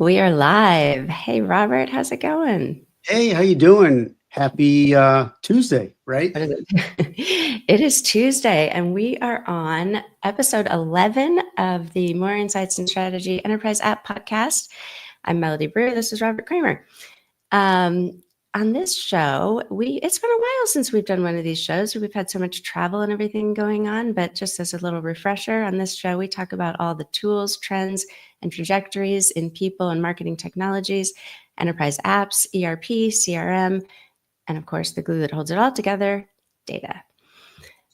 We are live. Hey, Robert, how's it going? Hey, how you doing? Happy Tuesday, right? What is it? It is Tuesday, and we are on episode 11 of the More Insights and Strategy Enterprise App Podcast. I'm Melody Brewer. This is Robert Kramer. On this show, it's been a while since we've done one of these shows. We've had so much travel and everything going on, but just as a little refresher, on this show, we talk about all the tools, trends, and trajectories in people and marketing technologies, enterprise apps, ERP, CRM, and of course, the glue that holds it all together, data.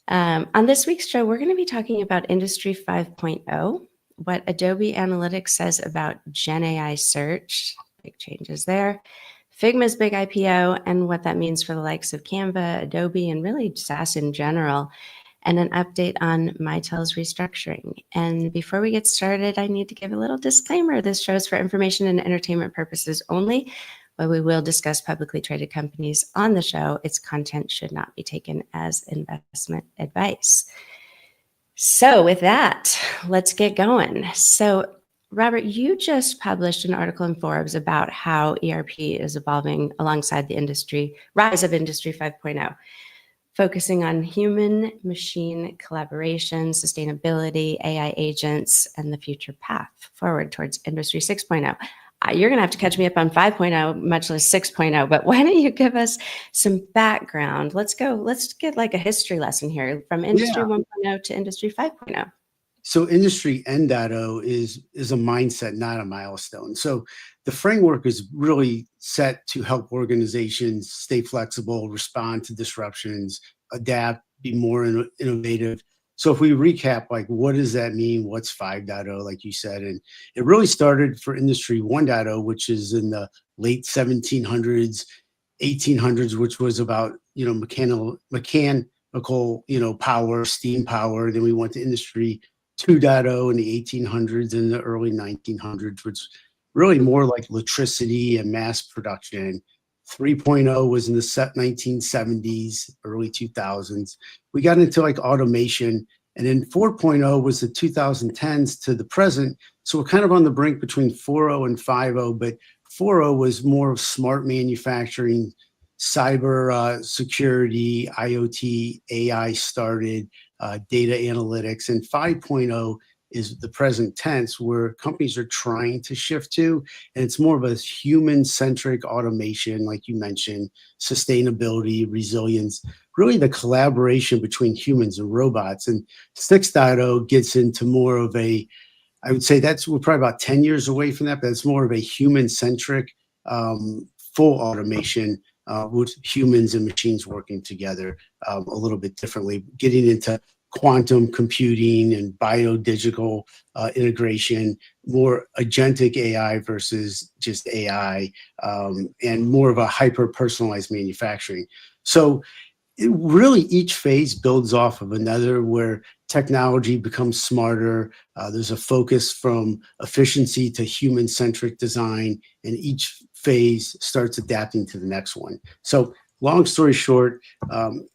On this week's show, we're going to be talking about Industry 5.0, what Adobe Analytics says about GenAI search, big changes there, Figma's big IPO, and what that means for the likes of Canva, Adobe, and really SaaS in general, and an update on Mitel's restructuring. And before we get started, I need to give a little disclaimer. This show is for information and entertainment purposes only. While we will discuss publicly traded companies on the show, its content should not be taken as investment advice. So with that, let's get going. So Robert, you just published an article in Forbes about how ERP is evolving alongside the rise of Industry 5.0, focusing on human-machine collaboration, sustainability, AI agents, and the future path forward towards Industry 6.0. You're going to have to catch me up on 5.0, much less 6.0, but why don't you give us some background? Let's get like a history lesson here from Industry 1.0 to Industry 5.0. So Industry N.0 is a mindset, not a milestone. So the framework is really set to help organizations stay flexible, respond to disruptions, adapt, be more innovative. So if we recap, like, what does that mean? What's 5.0, like you said? And it really started for Industry 1.0, which is in the late 1700s, 1800s, which was about, mechanical, power, steam power. Then we went to Industry 2.0 in the 1800s and the early 1900s, which really more like electricity and mass production. 3.0 was in the 1970s, early 2000s. We got into like automation, and then 4.0 was the 2010s to the present. So we're kind of on the brink between 4.0 and 5.0, but 4.0 was more of smart manufacturing, cyber security, IoT, AI started, data analytics, and 5.0 is the present tense where companies are trying to shift to, and it's more of a human-centric automation, like you mentioned, sustainability, resilience, really the collaboration between humans and robots. And 6.0 gets into more of I would say we're probably about 10 years away from that, but it's more of a human-centric, full automation with humans and machines working together a little bit differently, getting into quantum computing and bio-digital integration, more agentic AI versus just AI, and more of a hyper-personalized manufacturing. So really each phase builds off of another, where technology becomes smarter. There's a focus from efficiency to human-centric design, and each phase starts adapting to the next one. So long story short,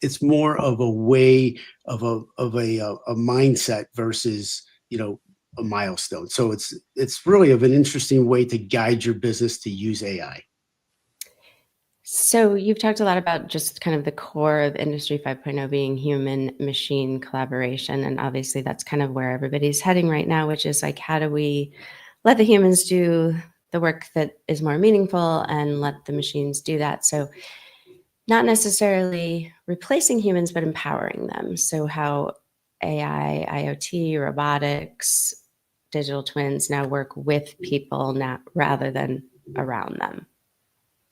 it's more of a way of a mindset versus a milestone. So it's really of an interesting way to guide your business to use AI. So you've talked a lot about just kind of the core of Industry 5.0 being human-machine collaboration, and obviously that's kind of where everybody's heading right now, which is like, how do we let the humans do the work that is more meaningful and let the machines do that? So not necessarily replacing humans, but empowering them. So how AI, IoT, robotics, digital twins now work with people, rather than around them.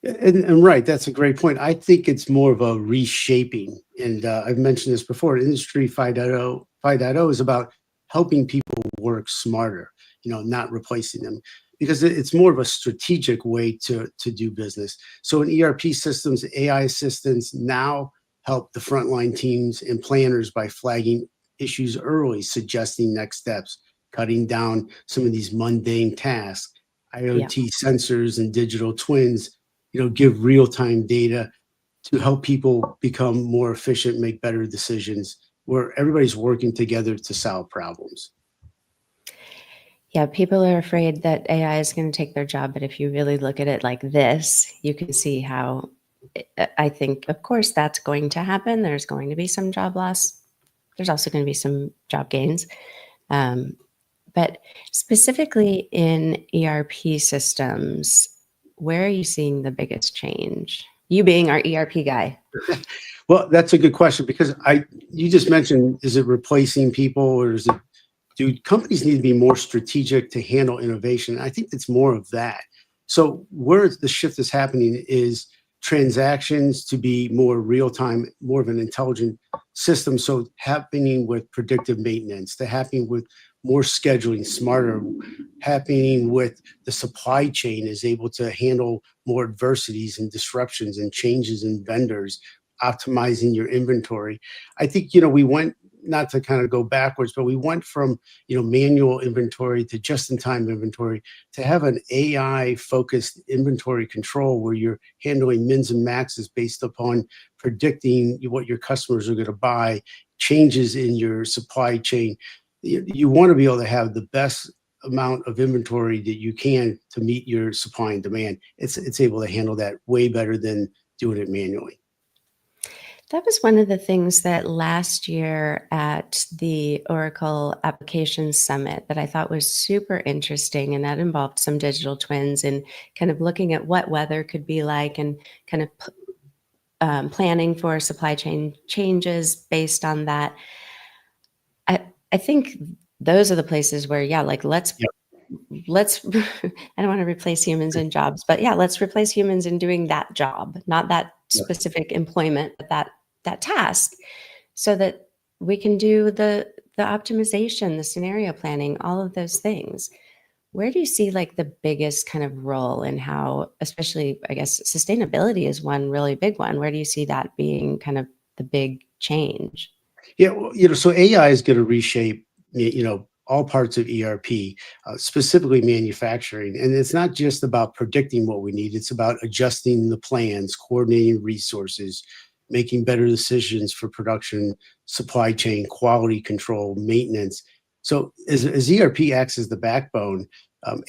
And right, that's a great point. I think it's more of a reshaping. And I've mentioned this before. Industry 5.0 is about helping people work smarter, not replacing them, because it's more of a strategic way to do business. So in ERP systems, AI assistants now help the frontline teams and planners by flagging issues early, suggesting next steps, cutting down some of these mundane tasks. IoT sensors and digital twins, give real-time data to help people become more efficient, make better decisions, where everybody's working together to solve problems. Yeah, people are afraid that AI is going to take their job, but if you really look at it like this, you can see how I think, of course, that's going to happen. There's going to be some job loss. There's also going to be some job gains. Um, but specifically in ERP systems, where are you seeing the biggest change? You being our ERP guy. Well, that's a good question because you just mentioned, is it replacing people or do companies need to be more strategic to handle innovation? I think it's more of that. So where the shift is happening is transactions to be more real time, more of an intelligent system. So happening with predictive maintenance, to happening with more scheduling, smarter, happening with the supply chain is able to handle more adversities and disruptions and changes in vendors, optimizing your inventory. I think, we went, not to kind of go backwards, but we went from, manual inventory to just-in-time inventory to have an AI-focused inventory control where you're handling mins and maxes based upon predicting what your customers are going to buy, changes in your supply chain. You want to be able to have the best amount of inventory that you can to meet your supply and demand. It's able to handle that way better than doing it manually. That was one of the things that last year at the Oracle Applications Summit that I thought was super interesting, and that involved some digital twins and kind of looking at what weather could be like and kind of planning for supply chain changes based on that. I think those are the places where, yeah, like let's I don't want to replace humans in jobs, but yeah, let's replace humans in doing that job, not that specific employment, but that task, so that we can do the optimization, the scenario planning, all of those things. Where do you see like the biggest kind of role in how, especially I guess sustainability is one really big one. Where do you see that being kind of the big change? Yeah, well, so AI is going to reshape, all parts of ERP, specifically manufacturing. And it's not just about predicting what we need, it's about adjusting the plans, coordinating resources, making better decisions for production, supply chain, quality control, maintenance. So as ERP acts as the backbone,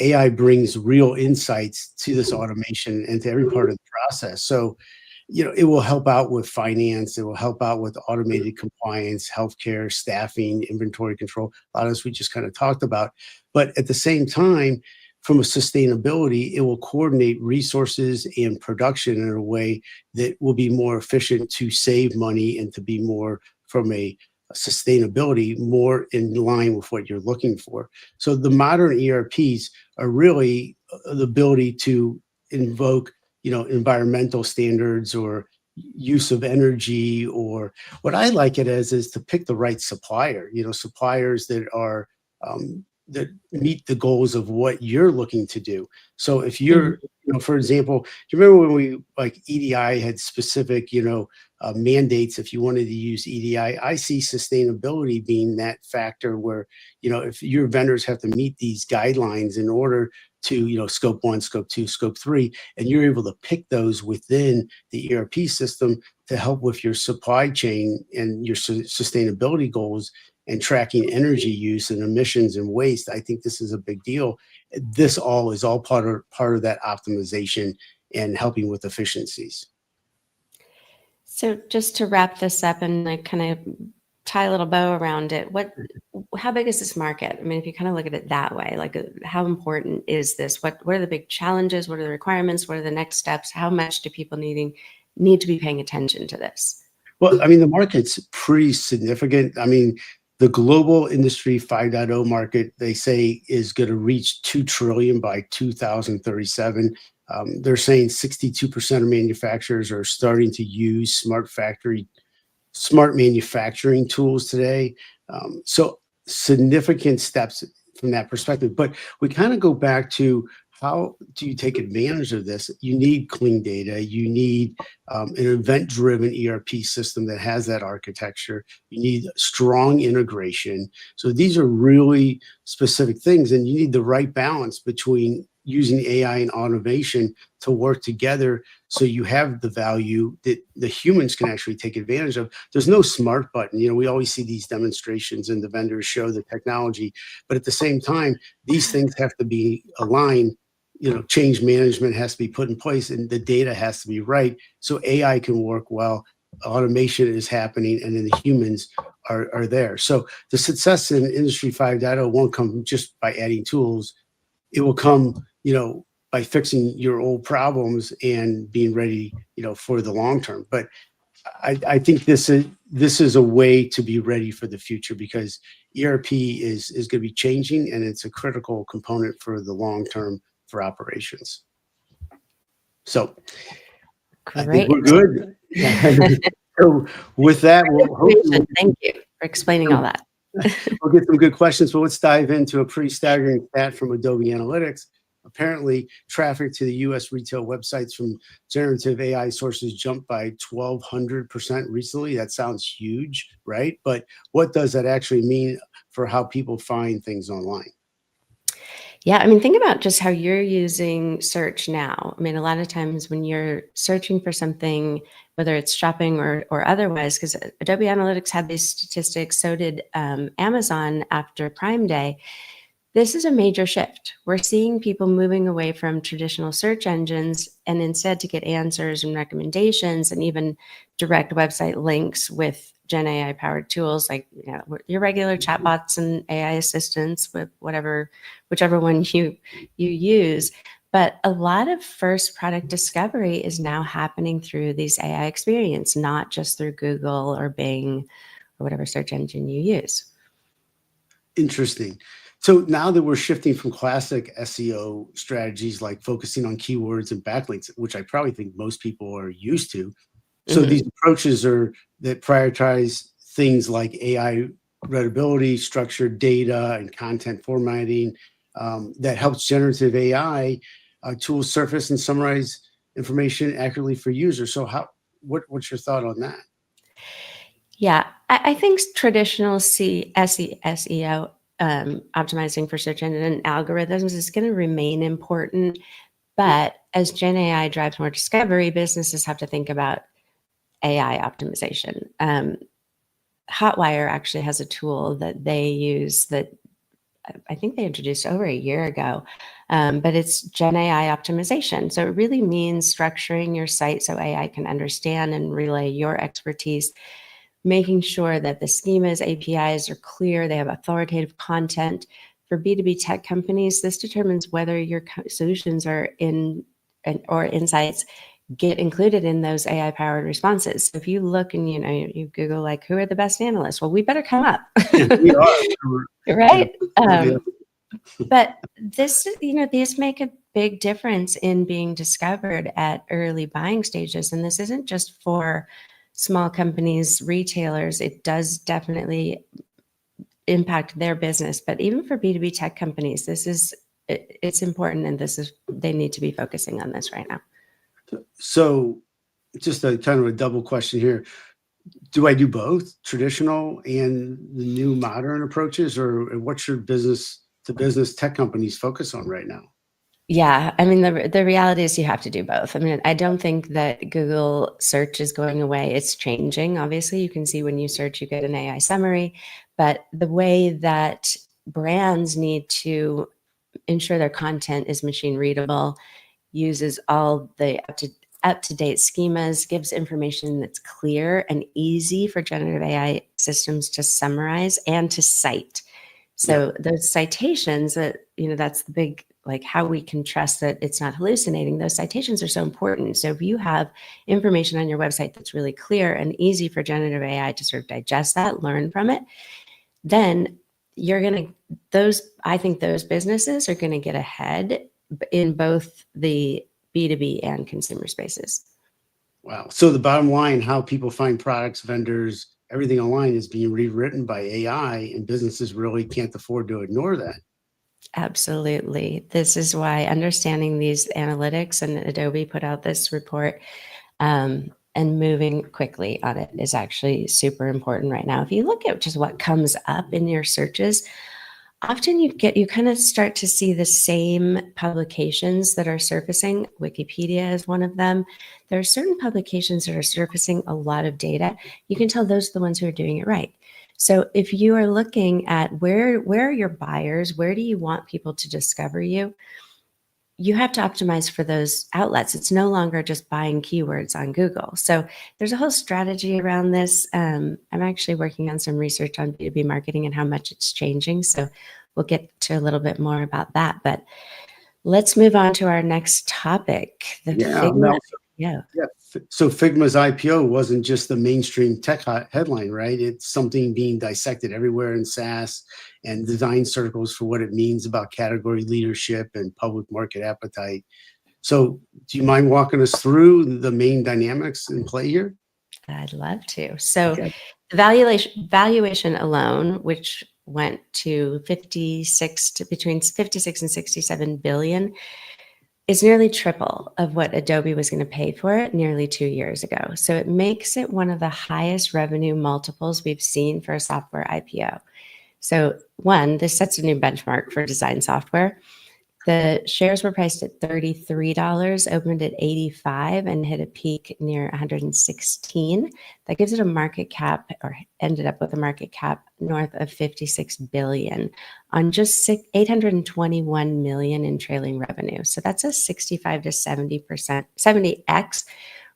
AI brings real insights to this automation and to every part of the process. So it will help out with finance. It will help out with automated compliance, healthcare, staffing, inventory control. A lot of this we just kind of talked about. But at the same time, from a sustainability, it will coordinate resources and production in a way that will be more efficient to save money and to be more from a sustainability, more in line with what you're looking for. So the modern ERPs are really the ability to invoke environmental standards or use of energy, or what I like it as is to pick the right supplier, suppliers that are that meet the goals of what you're looking to do. So if you're, for example, do you remember when we like EDI had specific, mandates if you wanted to use EDI? I see sustainability being that factor where, if your vendors have to meet these guidelines in order to, scope 1, scope 2, scope 3, and you're able to pick those within the ERP system to help with your supply chain and your sustainability goals and tracking energy use and emissions and waste. I think this is a big deal. This all is all part of that optimization and helping with efficiencies. So just to wrap this up and like kind of tie a little bow around it, how big is this market? I mean, if you kind of look at it that way, like how important is this? What are the big challenges? What are the requirements? What are the next steps? How much do people need to be paying attention to this? Well, I mean, the market's pretty significant. I mean, the global industry 5.0 market, they say, is going to reach 2 trillion by 2037. They're saying 62% of manufacturers are starting to use smart manufacturing tools today. So significant steps from that perspective. But we kind of go back to, how do you take advantage of this? You need clean data. You need an event-driven ERP system that has that architecture. You need strong integration. So these are really specific things, and you need the right balance between using AI and automation to work together so you have the value that the humans can actually take advantage of. There's no smart button. We always see these demonstrations and the vendors show the technology, but at the same time, these things have to be aligned. Change management has to be put in place and the data has to be right so AI can work well. Automation is happening and then the humans are there. So the success in Industry 5.0 won't come just by adding tools. It will come, by fixing your old problems and being ready, for the long term. But I think this is a way to be ready for the future because ERP is going to be changing and it's a critical component for the long term for operations. So Great. I think we're good. So with that, thank you for explaining all that. We'll get some good questions, but let's dive into a pretty staggering stat from Adobe Analytics. Apparently, traffic to the U.S. retail websites from generative AI sources jumped by 1,200% recently. That sounds huge, right? But what does that actually mean for how people find things online? Yeah, think about just how you're using search now. A lot of times when you're searching for something, whether it's shopping or otherwise, because Adobe Analytics had these statistics, so did Amazon after Prime Day. This is a major shift. We're seeing people moving away from traditional search engines and instead to get answers and recommendations and even direct website links with GenAI powered tools like your regular chatbots and AI assistants with whichever one you use. But a lot of first product discovery is now happening through these AI experience, not just through Google or Bing or whatever search engine you use. Interesting. So now that we're shifting from classic SEO strategies like focusing on keywords and backlinks, which I probably think most people are used to, so these approaches that prioritize things like AI readability, structured data, and content formatting that helps generative AI tools surface and summarize information accurately for users. So what's your thought on that? Yeah, I think traditional SEO, optimizing for search engine algorithms is going to remain important. But as Gen AI drives more discovery, businesses have to think about AI optimization. Hotwire actually has a tool that they use that I think they introduced over a year ago, but it's Gen AI optimization. So it really means structuring your site so AI can understand and relay your expertise, making sure that the schemas, APIs are clear, they have authoritative content. For B2B tech companies, this determines whether your solutions or insights get included in those AI-powered responses. So if you look and you Google who are the best analysts, well, we better come up. We are. Right? But these make a big difference in being discovered at early buying stages. And this isn't just for small companies, retailers. It does definitely impact their business, but even for B2B tech companies, it's important, and they need to be focusing on this right now. So just a kind of a double question here. Do I do both traditional and the new modern approaches, or what's your business to business tech companies focus on right now? Yeah, the reality is you have to do both. I don't think that Google search is going away. It's changing. Obviously, you can see when you search, you get an AI summary, but the way that brands need to ensure their content is machine readable, uses all the up-to-date schemas, gives information that's clear and easy for generative AI systems to summarize and to cite. So those citations that's the big, how we can trust that it's not hallucinating. Those citations are so important. So if you have information on your website that's really clear and easy for generative AI to sort of digest that, learn from it, then I think those businesses are going to get ahead in both the B2B and consumer spaces. Wow. So the bottom line, how people find products, vendors, everything online is being rewritten by AI, and businesses really can't afford to ignore that. Absolutely. This is why understanding these analytics, and Adobe put out this report, and moving quickly on it is actually super important right now. If you look at just what comes up in your searches, often you kind of start to see the same publications that are surfacing. Wikipedia is one of them. There are certain publications that are surfacing a lot of data. You can tell those are the ones who are doing it right. So if you are looking at where are your buyers, where do you want people to discover you, you have to optimize for those outlets. It's no longer just buying keywords on Google. So there's a whole strategy around this. I'm actually working on some research on B2B marketing and how much it's changing. So we'll get to a little bit more about that. But let's move on to our next topic, the Figma IPO. Yeah. So Figma's IPO wasn't just the mainstream tech headline, right? It's something being dissected everywhere in SaaS and design circles for what it means about category leadership and public market appetite. So do you mind walking us through the main dynamics in play here? I'd love to. So Okay. the valuation alone, which went to between 56 and 67 billion, is nearly triple of what Adobe was going to pay for it nearly 2 years ago. So it makes it one of the highest revenue multiples we've seen for a software IPO. So one, this sets a new benchmark for design software. The shares were priced at $33, opened at 85, and hit a peak near 116. That gives it a market cap, or ended up with a market cap north of 56 billion on just 821 million in trailing revenue. So that's a 65 to 70x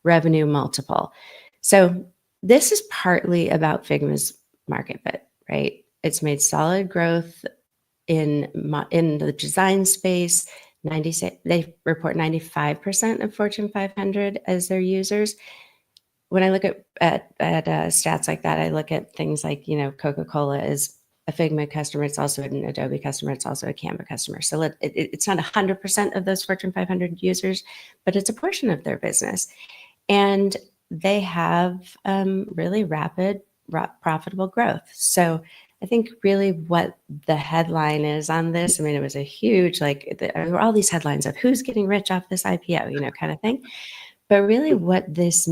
revenue multiple. So this is partly about Figma's market fit, right? It's made solid growth in the design space. They report 95% of Fortune 500 as their users. When I look at stats like that, I look at things like, Coca-Cola is a Figma customer. It's also an Adobe customer. It's also a Canva customer. So it's not 100% of those Fortune 500 users, but it's a portion of their business. And they have really rapid, profitable growth. So I think really what the headline is on this, I mean, it was a huge, there were all these headlines of who's getting rich off this IPO, kind of thing. But really what this,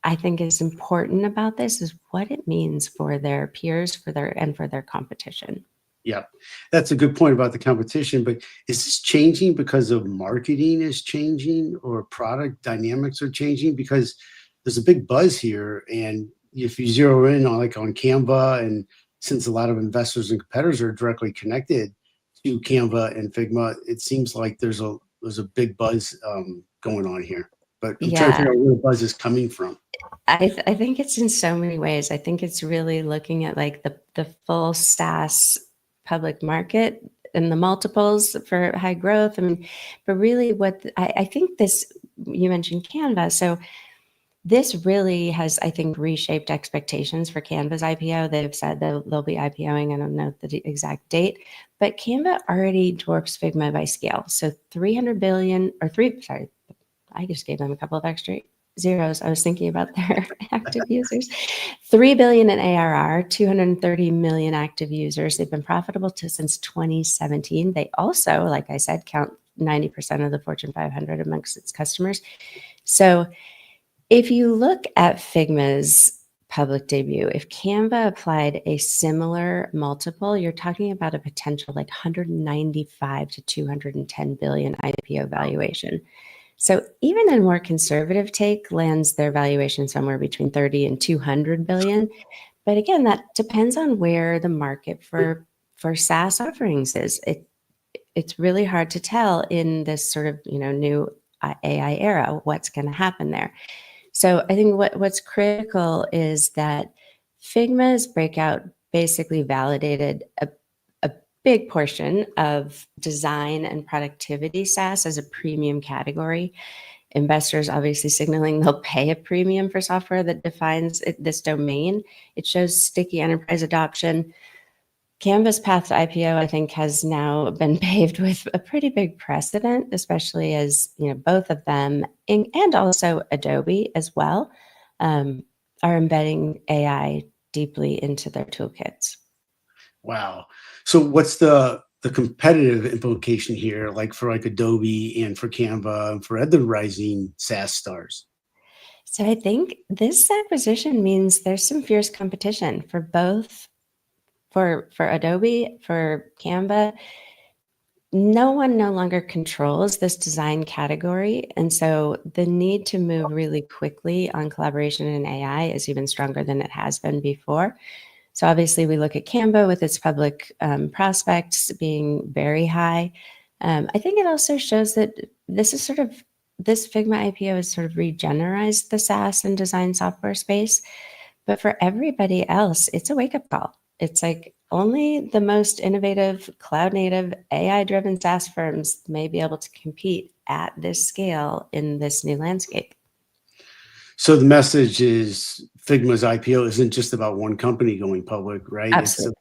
I think, is important about this is what it means for their peers, for their competition. Yeah, that's a good point about the competition. But is this changing because of marketing is changing or product dynamics are changing? Because there's a big buzz here. And if you zero in on Canva, and since a lot of investors and competitors are directly connected to Canva and Figma, it seems like there's a big buzz going on here. But I'm trying to figure out where the buzz is coming from. I think it's in so many ways. I think it's really looking at the full SaaS public market and the multiples for high growth. I mean, but really I think this, you mentioned Canva. So this really has, I think, reshaped expectations for Canva's IPO. They've said they'll be IPOing. I don't know the exact date, but Canva already dwarfs Figma by scale. So 300 billion I just gave them a couple of extra zeros. I was thinking about their active users. 3 billion in ARR, 230 million active users. They've been profitable since 2017. They also, like I said, count 90% of the Fortune 500 amongst its customers. So if you look at Figma's public debut, if Canva applied a similar multiple, you're talking about a potential 195 to 210 billion IPO valuation. So even a more conservative take lands their valuation somewhere between 30 and 200 billion. But again, that depends on where the market for SaaS offerings is. It's really hard to tell in this sort of new AI era what's going to happen there. So I think what's critical is that Figma's breakout basically validated a big portion of design and productivity SaaS as a premium category. Investors obviously signaling they'll pay a premium for software that defines this domain. It shows sticky enterprise adoption. Canva's path to IPO, I think, has now been paved with a pretty big precedent, especially as both of them and also Adobe as well are embedding AI deeply into their toolkits. Wow. So what's the competitive implication here, for Adobe and for Canva and for other rising SaaS stars? So I think this acquisition means there's some fierce competition for both for Adobe, for Canva, no one no longer controls this design category. And so the need to move really quickly on collaboration in AI is even stronger than it has been before. So obviously we look at Canva with its public prospects being very high. I think it also shows that this Figma IPO has sort of regenerized the SaaS and design software space. But for everybody else, it's a wake-up call. It's like only the most innovative, cloud-native, AI-driven SaaS firms may be able to compete at this scale in this new landscape. So the message is Figma's IPO isn't just about one company going public, right? Absolutely.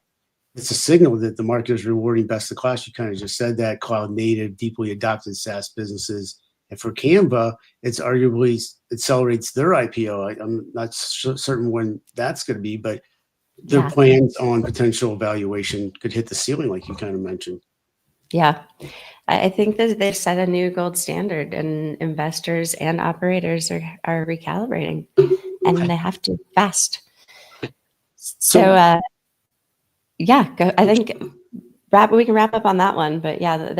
It's a signal that the market is rewarding best of class. You kind of just said that cloud native, deeply adopted SaaS businesses. And for Canva, it's arguably accelerates their IPO. I'm not certain when that's going to be, but their plans on potential valuation could hit the ceiling, like you kind of mentioned. Yeah. I think that they've set a new gold standard, and investors and operators are recalibrating, and they have to fast. So yeah, I think we can wrap up on that one. But yeah,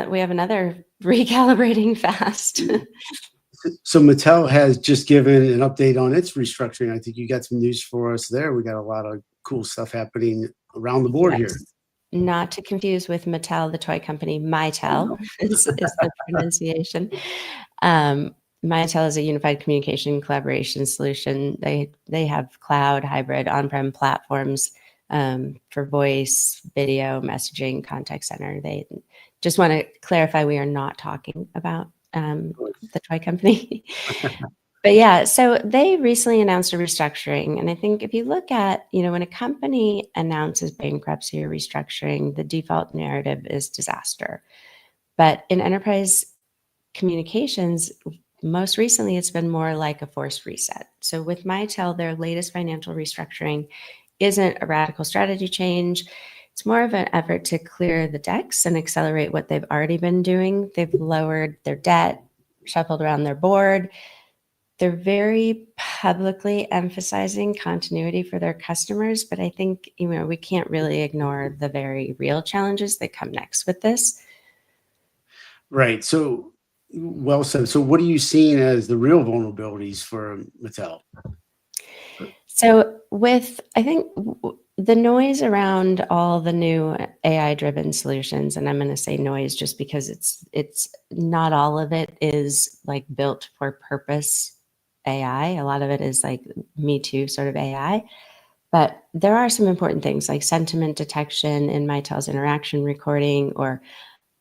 we have another recalibrating fast. So Mitel has just given an update on its restructuring. I think you got some news for us there. We got a lot of cool stuff happening around the board here. Not to confuse with Mattel, the toy company. Mitel is the pronunciation. Mitel is a unified communication collaboration solution. They have cloud, hybrid, on-prem platforms for voice, video, messaging, contact center. They just want to clarify we are not talking about the toy company. But yeah, so they recently announced a restructuring. And I think if you look at, when a company announces bankruptcy or restructuring, the default narrative is disaster. But in enterprise communications, most recently, it's been more like a forced reset. So with Mitel, their latest financial restructuring isn't a radical strategy change. It's more of an effort to clear the decks and accelerate what they've already been doing. They've lowered their debt, shuffled around their board. They're very publicly emphasizing continuity for their customers, but I think, we can't really ignore the very real challenges that come next with this. Right. So, well said. So what are you seeing as the real vulnerabilities for Mitel? So I think the noise around all the new AI-driven solutions, and I'm going to say noise just because it's not all of it is like built for purpose AI. A lot of it is like Me Too sort of AI. But there are some important things like sentiment detection in Mitel's interaction recording, or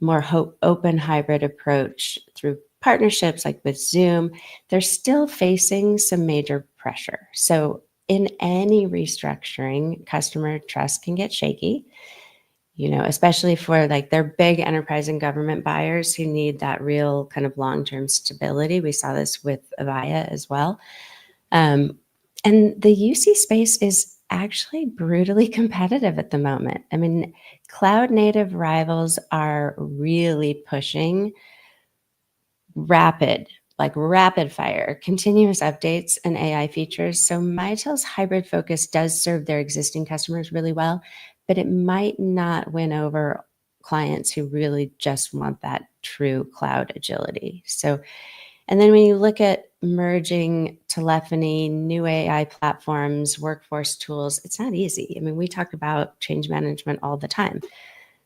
more open hybrid approach through partnerships like with Zoom. They're still facing some major pressure. So in any restructuring, customer trust can get shaky, especially for like their big enterprise and government buyers who need that real kind of long-term stability. We saw this with Avaya as well. And the UC space is actually brutally competitive at the moment. I mean, cloud native rivals are really pushing rapid fire, continuous updates and AI features. So Mitel's hybrid focus does serve their existing customers really well, but it might not win over clients who really just want that true cloud agility. So, and then when you look at merging telephony, new AI platforms, workforce tools, it's not easy. I mean, we talk about change management all the time.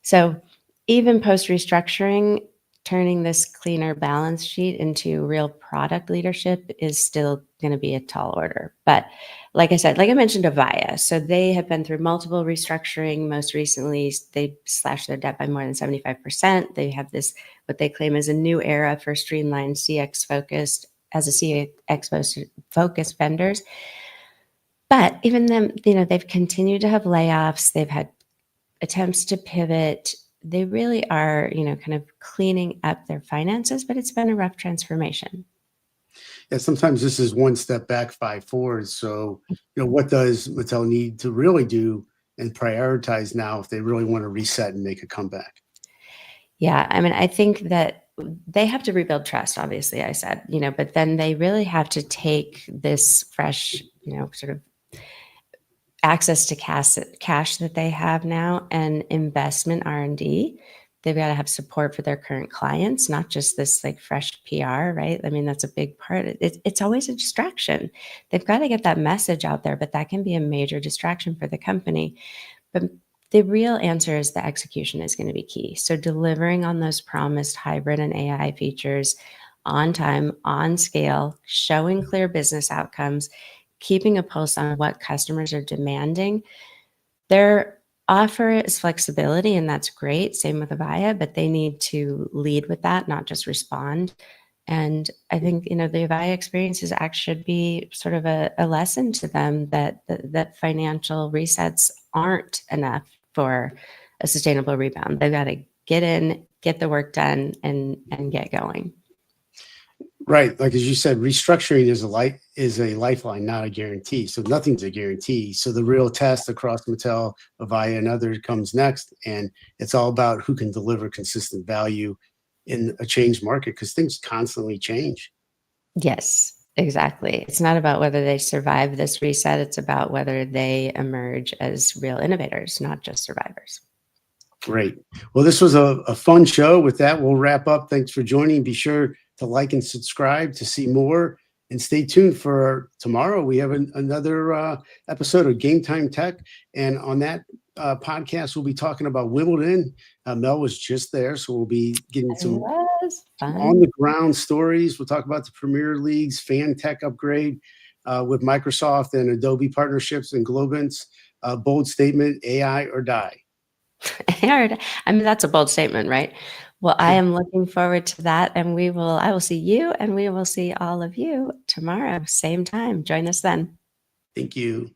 So even post-restructuring, turning this cleaner balance sheet into real product leadership is still going to be a tall order. But like I said, like I mentioned, Avaya, so they have been through multiple restructuring. Most recently, they slashed their debt by more than 75%. They have this, what they claim is a new era for streamlined CX-focused vendors. But even them, they've continued to have layoffs. They've had attempts to pivot. They really are, kind of cleaning up their finances, but it's been a rough transformation. Yeah, sometimes this is one step back, five forward. So, what does Mitel need to really do and prioritize now if they really want to reset and make a comeback? Yeah, I mean, I think that they have to rebuild trust, obviously, I said, but then they really have to take this fresh, sort of access to cash that they have now and investment R&D. They've got to have support for their current clients, not just this like fresh PR, right? I mean, that's a big part. It's always a distraction. They've got to get that message out there, but that can be a major distraction for the company. But the real answer is the execution is going to be key. So delivering on those promised hybrid and AI features on time, on scale, showing clear business outcomes, keeping a pulse on what customers are demanding. Their offer is flexibility, and that's great. Same with Avaya, but they need to lead with that, not just respond. And I think, the Avaya experiences should be sort of a lesson to them that financial resets aren't enough for a sustainable rebound. They've got to get in, get the work done, and get going. Right. Like, as you said, restructuring is a lifeline, not a guarantee. So nothing's a guarantee. So the real test across Mitel, Avaya, and others comes next. And it's all about who can deliver consistent value in a changed market, because things constantly change. Yes, exactly. It's not about whether they survive this reset. It's about whether they emerge as real innovators, not just survivors. Great. Well, this was a fun show. With that, we'll wrap up. Thanks for joining. Be sure to like and subscribe to see more. And stay tuned for tomorrow. We have another episode of Game Time Tech. And on that podcast, we'll be talking about Wimbledon. Mel was just there, so we'll be getting some on-the-ground stories. We'll talk about the Premier League's fan tech upgrade with Microsoft and Adobe partnerships and Globant's bold statement, AI or die. I mean, that's a bold statement, right? Well, I am looking forward to that. And I will see you, and we will see all of you tomorrow, same time. Join us then. Thank you.